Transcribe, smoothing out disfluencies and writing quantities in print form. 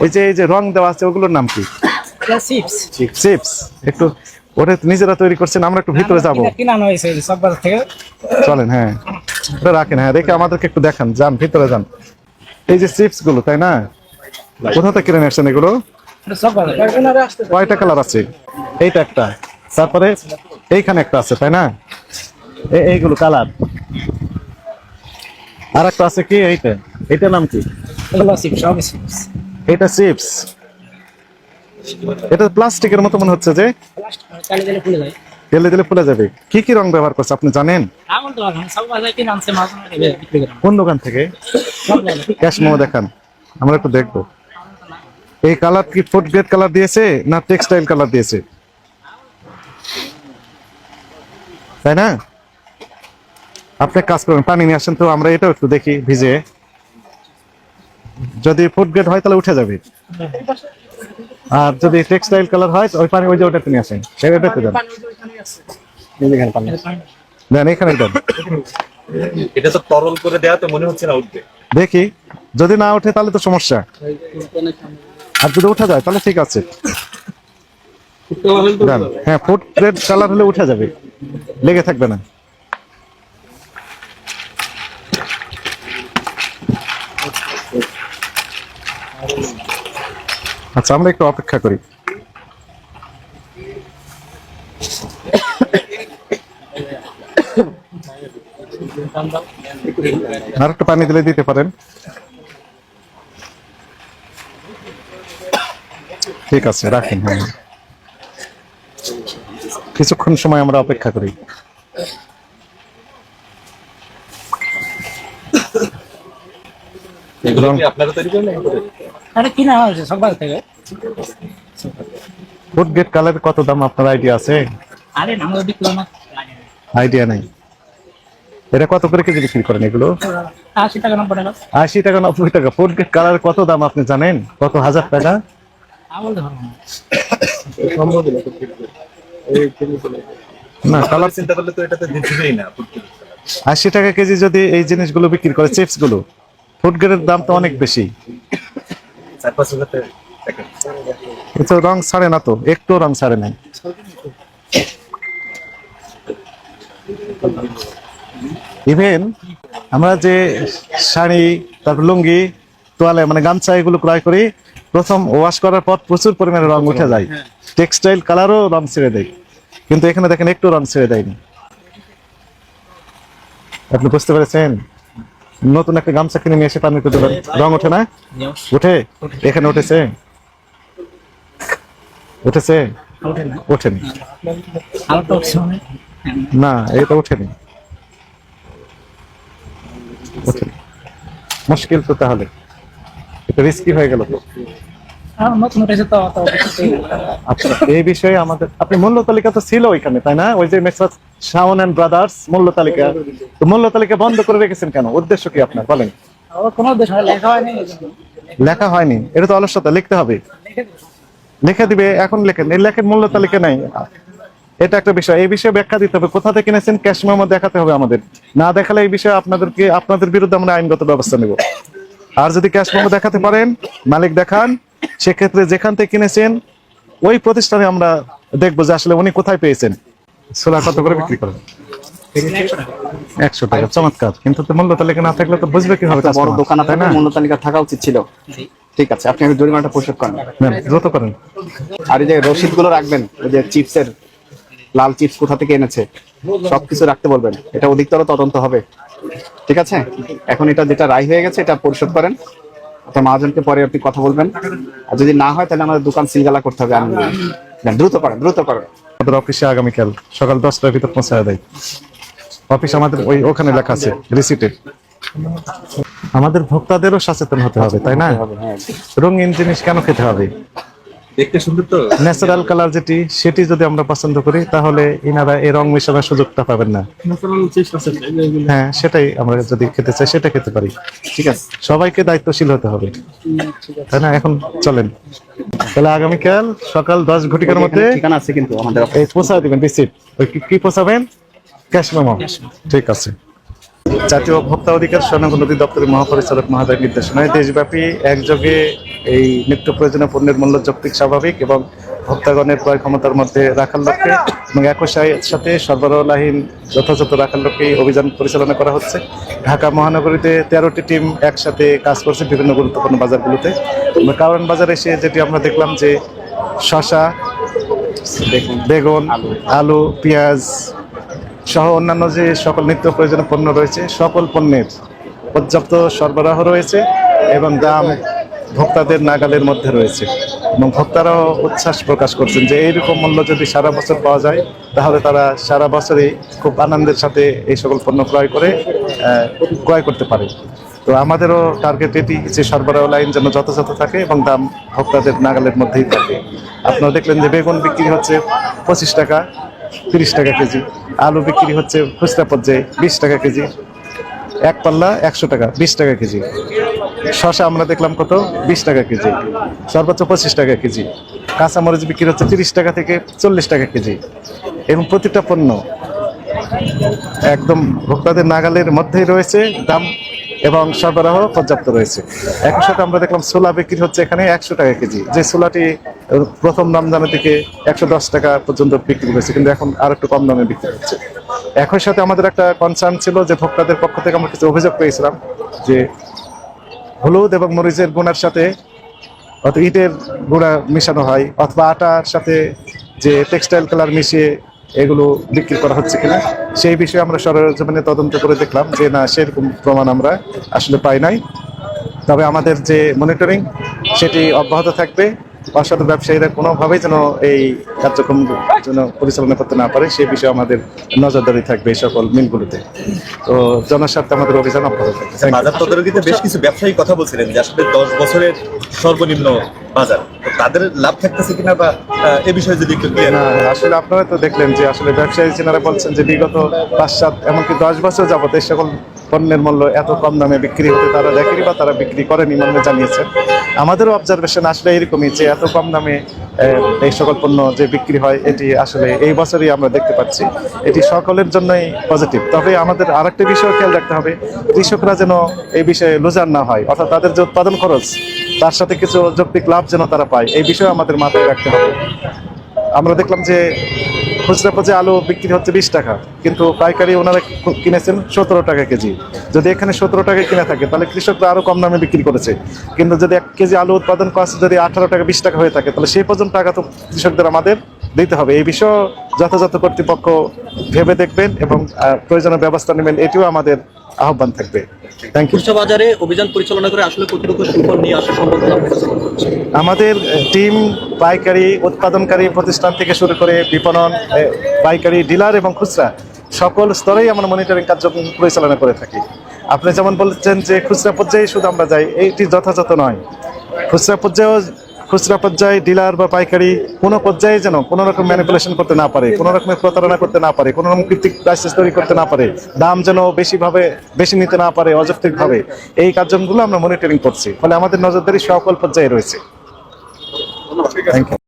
এই যে রং দেওয়া আছে ওগুলোর নাম কি? চিপস। চিপস। একটু ওটা নিজেরা তৈরি করছেন, আমরা একটু ভিতরে যাবো। চলেন, হ্যাঁ ওটা রাখেন, হ্যাঁ রেখে আমাদেরকে একটু দেখান, যান ভিতরে যান। এই যে চিপস গুলো, তাই না? কোথা থেকে কিনে আসছেন এগুলো? কয়টা কালার আছে? এইটা একটা, তারপরে এইখানে একটা আছে, তাই না? এইগুলো কালার। আর একটা আছে কি এইটা? এইটার নাম কি? এটা চিপস। এটা প্লাস্টিকের মতো মনে হচ্ছে, যে তেলে দিলে ফুলে যাবে। কি কি রং ব্যবহার করছে আপনি জানেন? কোন দোকান থেকে? ক্যাশ মেমো দেখান, আমরা একটু দেখবো। এই কালার কি ফুড গ্রেড কালার দিয়েছে না টেক্সটাইল কালার দিয়েছে, তাই না? আপনি কাজ করবেন, পানি নিয়ে আসেন তো, আমরা এটাও একটু দেখি ভিজে। যদি ফুড গ্রেড হয় তাহলে উঠে যাবে, আর যদি টেক্সটাইল কালার হয় ওই পানি, ওই যে ওটা নিয়ে আসেন, সেটাতে দেন। দেন এখানে দেন। এটা তো তরল করে দেয়া, তো মনে হচ্ছে না উঠবে। দেখি, যদি না ওঠে তাহলে তো সমস্যা, আর যদি উঠে যায় তাহলে ঠিক আছে। হ্যাঁ, ফুড গ্রেড কালার হলে উঠে যাবে, লেগে থাকবে না। আচ্ছা, আমরা একটু অপেক্ষা করি। আর একটু পানি দিলে দিতে পারেন। ঠিক আছে, রাখেন। হ্যাঁ, কিছুক্ষণ সময় আমরা অপেক্ষা করি। ফুড গ্রেড কালার কত দাম আপনার আইডিয়া আছে? আইডিয়া নাই। এটা কত করে কেজি বিক্রি করেন এগুলো? 80 টাকা 90 টাকা। 80 টাকা 90 টাকা। ফুড গ্রেড কালার কত দাম আপনি জানেন? কত হাজার টাকা? না, কালার চিন্তা করলে তো এটাতে দিবেই না। 80 টাকা কেজি যদি এই জিনিসগুলো বিক্রি করে, চিপস গুলো, ফুড গ্রেডের দাম তো অনেক বেশি। 4-5 টাকা। কিন্তু রং ছাড়ে না তো, একটু রং ছাড়ে নাই। ইভেন আমরা যে শাড়ি, তারপর লুঙ্গি, তোয়ালে মানে গামছা এগুলো ক্রয় করি, প্রথম ওয়াশ করার পর প্রচুর পরিমাণে রং উঠে যায়, টেক্সটাইল কালারও রং ছেড়ে দেয়, কিন্তু এখানে দেখেন একটু রং ছেড়ে দেয়নি। আপনি বুঝতে পেরেছেন? নতুন একটা গামছা কিনে নিয়ে এসে পানিতে দেবেন, রং ওঠে না? উঠে? এখানে উঠেছে? উঠেছে? ওঠেনি না, এটা ওঠেনি। মুশকিল তো, তাহলে এটা রিস্কি হয়ে গেল তো। আচ্ছা, এই বিষয়ে আমাদের, আপনি মূল্য তালিকা তো ছিল ওইখানে, তাই না? ওই যে মেসার্স শাওন এন্ড ব্রাদার্স মূল্য তালিকা, তো মূল্য তালিকা বন্ধ করে রেখেছেন কেন? উদ্দেশ্য কি আপনার, বলেন? লেখা হয়নি, এটা তো অলসতা, লিখতে হবে। লিখে দিবে, এখন লেখেন। এই লেখেন মূল্য তালিকা নাই, এটা একটা বিষয়। এই বিষয়ে ব্যাখ্যা দিতে হবে, কোথা থেকে কিনেছেন ক্যাশ মেমো দেখাতে হবে আমাদের। না দেখালে এই বিষয়ে আপনাদের বিরুদ্ধে আমরা আইনগত ব্যবস্থা নেব। আর যদি ক্যাশ মেমো দেখাতে পারেন, মালিক দেখান, সেক্ষেত্রে যেখান থেকে কিনেছেন ওই প্রতিষ্ঠানে আমরা দেখবো যে আসলে উনি কোথায় পেয়েছেন। সোলা কত করে বিক্রি করেন? 100 টাকা। চমৎকার। কিন্তু মূল্য তালিকা না থাকলে তো বুঝবে কিভাবে? বড় দোকান আপনার মূল্য তালিকা থাকা উচিত ছিল। ঠিক আছে, আপনি জরিমানাটা পরিশোধ করেন, দ্রুত করেন। আর এই যে রসিদ গুলো রাখবেন, ওই যে চিপসের লাল চিপস কোথা থেকে এনেছে সবকিছু রাখতে বলবেন, এটা অধিকতর তদন্ত হবে। ঠিক আছে, এখন এটা যেটা রায় হয়ে গেছে এটা পরিশোধ করেন, আপনার মহাজনকে পরে আপনি কথা বলবেন, আর যদি না হয় তাহলে আমাদের দোকান সিলগালা করতে হবে। দ্রুত করেন, দ্রুত করেন। আমাদের অফিসে আগামীকাল সকাল 10টার ভিতর পৌঁছে দেয়। অফিস আমাদের ওখানে লেখা আছে রিসিটে। আমাদের ভোক্তাদেরও সচেতন হতে হবে, তাই না? রঙিন জিনিস কেন খেতে হবে? দেখতে সুন্দর তো, ন্যাচারাল কালার যেটি, সেটি যদি আমরা পছন্দ করি তাহলে ইনারা এই রং মেশানোর সুযোগটা পাবেন না। হ্যাঁ, সেটাই আমরা যদি খেতে চাই সেটা খেতে পারি। ঠিক আছে, সবাইকে দায়িত্বশীল হতে হবে, তাই না? এখন চলেন তাহলে আগামীকাল সকাল 10 ঘটিকার মধ্যে ঠিকানা আছে কিন্তু আমাদের এই পৌঁছা দিবেন রিসিট। ওই কি পৌঁছাবেন? Cash memo. ঠিক আছে। জাতীয় ভোক্তা অধিকার স্বর্ণগণ অধিদপ্তরের মহাপরিচালক মহোদয়ের নির্দেশনায় দেশব্যাপী একযোগে এই নিত্য প্রয়োজনীয় পণ্যের মূল্য যৌক্তিক স্বাভাবিক এবং ভোক্তাগণের ক্রয় ক্ষমতার মধ্যে রাখার লক্ষ্যে এবং একই সাথে সরবরাহহীন যথাযথ রাখার লক্ষ্যে অভিযান পরিচালনা করা হচ্ছে। ঢাকা মহানগরীতে 13টি টিম একসাথে কাজ করছে বিভিন্ন গুরুত্বপূর্ণ বাজারগুলোতে। কারণ বাজারে এসে যেটি আমরা দেখলাম যে শসা, বেগুন, আলু, পেঁয়াজ সহ অন্যান্য যে সকল নিত্য প্রয়োজনীয় পণ্য রয়েছে সকল পণ্যের পর্যাপ্ত সরবরাহ রয়েছে এবং দাম ভোক্তাদের নাগালের মধ্যে রয়েছে এবং ভোক্তারাও উচ্ছ্বাস প্রকাশ করছেন যে এইরকম মূল্য যদি সারা বছর পাওয়া যায় তাহলে তারা সারা বছরই খুব আনন্দের সাথে এই সকল পণ্য ক্রয় করতে পারে। তো আমাদেরও টার্গেট এটি যে সরবরাহ লাইন যেন যথাযথ থাকে এবং দাম ভোক্তাদের নাগালের মধ্যেই থাকে। আপনারা দেখলেন যে বেগুন বিক্রি হচ্ছে 25 টাকা 30 টাকা কেজি, আলু বিক্রি হচ্ছে খুচরা পর্যায়ে 20 টাকা কেজি, এক পাল্লা 100 টাকা 20 টাকা কেজি। শসা আমরা দেখলাম কত 20 টাকা কেজি, সর্বোচ্চ 25 টাকা কেজি। কাঁচামরিচ বিক্রি হচ্ছে 30 টাকা থেকে 40 টাকা কেজি এবং প্রতিটা পণ্য একদম ভোক্তাদের নাগালের মধ্যেই রয়েছে দাম এবং সরবরাহ পর্যাপ্ত রয়েছে। একই সাথে আমরা দেখলাম ছোলা বিক্রি হচ্ছে এখানে 100 টাকা কেজি, যে ছোলাটি প্রথম রমজানের দিকে 110 টাকা পর্যন্ত বিক্রি হয়েছে কিন্তু এখন আর একটু কম দামে বিক্রি হচ্ছে। একই সাথে আমাদের একটা কনসার্ন ছিল যে ভোক্তাদের পক্ষ থেকে আমরা কিছু অভিযোগ পেয়েছিলাম যে হলুদ এবং মরিচের গুঁড়ার সাথে অথবা ইটের গুঁড়া মিশানো হয় অথবা আটার সাথে যে টেক্সটাইল কালার মিশিয়ে এগুলো বিক্রি করা হচ্ছে কিনা, সেই বিষয়ে আমরা সরেজমিনে তদন্ত করে দেখলাম যে না, সেরকম প্রমাণ আমরা আসলে পাই নাই। তবে আমাদের যে মনিটরিং সেটি অব্যাহত থাকবে। অসাধু ব্যবসায়ীরা কোনোভাবেই যেন এই কার্যক্রম যেন পরিচালনা করতে না পারে সেই বিষয়ে আমাদের নজরদারি থাকবে এই সকল মিলগুলোতে। তো জনস্বার্থে আমাদের অভিযান অব্যাহত থাকবে। বাজার তদারকিতে বেশ কিছু ব্যবসায়ী কথা বলছিলেন যে আসলে 10 বছরের সর্বনিম্ন বাজার, তো তাদের লাভ থাকতেছে কিনা বা এ বিষয়ে যদি একটু ক্লিয়ার। না, আসলে আপনারা তো দেখলেন যে আসলে ব্যবসায়ী যেনারা বলছেন যে বিগত 5-7 এমনকি 10 বছর যাবত এই সকল পণ্যের মূল্য এত কম দামে বিক্রি হতে তারা দেখেনি বা তারা বিক্রি করেনি মর্মে জানিয়েছেন। আমাদেরও অবজারভেশন আসলে এরকমই যে এত কম দামে এই সকল পণ্য যে বিক্রি হয় এটি আসলে এই বছরই আমরা দেখতে পাচ্ছি। এটি সকলের জন্যই পজিটিভ। তবে আমাদের আরেকটা বিষয় খেয়াল রাখতে হবে, কৃষকরা যেন এই বিষয়ে লুজার না হয়, অর্থাৎ তাদের যে উৎপাদন খরচ তার সাথে কিছু যৌক্তিক লাভ যেন তারা পায়, এই বিষয়ে আমাদের মাথায় রাখতে হবে। আমরা দেখলাম যে খুচরা পর্যায়ে আলু বিক্রি হচ্ছে 20 টাকা কিন্তু পাইকারি ওনারা কিনেছেন 17 টাকা কেজি। যদি এখানে 17 টাকায় কিনে থাকে তাহলে কৃষকরা আরো কম দামে বিক্রি করেছে, কিন্তু যদি 1 কেজি আলু উৎপাদন কষ্ট যদি 18 টাকা 20 টাকা হয়ে থাকে তাহলে সেই পর্যন্ত টাকা তো কৃষকদের আমাদের দিতে হবে। এই বিষয়ে যথাযথ কর্তৃপক্ষ ভেবে দেখবেন এবং প্রয়োজনীয় ব্যবস্থা নেবেন, এটিও আমাদের আহ্বান থাকবে। Thank you. খুচরা বাজারে অভিযান পরিচালনা করে আসলে কতটুকু সুফল নিয়ে আসা সম্ভব বলে আপনার কাছে মনে হচ্ছে? আমাদের টিম পাইকারি উৎপাদনকারী প্রতিষ্ঠান থেকে শুরু করে বিপণন, পাইকারি, ডিলার এবং খুচরা সকল স্তরেই আমরা মনিটরিং কার্যক্রম পরিচালনা করে থাকি। আপনি যেমন বলছেন যে খুচরা পর্যায়ে শুধু আমরা যাই, এইটি যথাযথ নয়। খুচরা পর্যায়ে ডিলার বা পাইকারি কোনো পর্যায়ে যেন কোনো রকম ম্যানিপুলেশন করতে না পারে, কোনো রকমের প্রতারণা করতে না পারে, কোনো রকম কৃত্রিম প্রাইসেস তৈরি করতে না পারে, দাম যেন বেশি নিতে না পারে অযৌক্তিকভাবে, এই কার্যক্রমগুলো আমরা মনিটরিং করছি। ফলে আমাদের নজরদারি সকল পর্যায়ে রয়েছে। Thank you.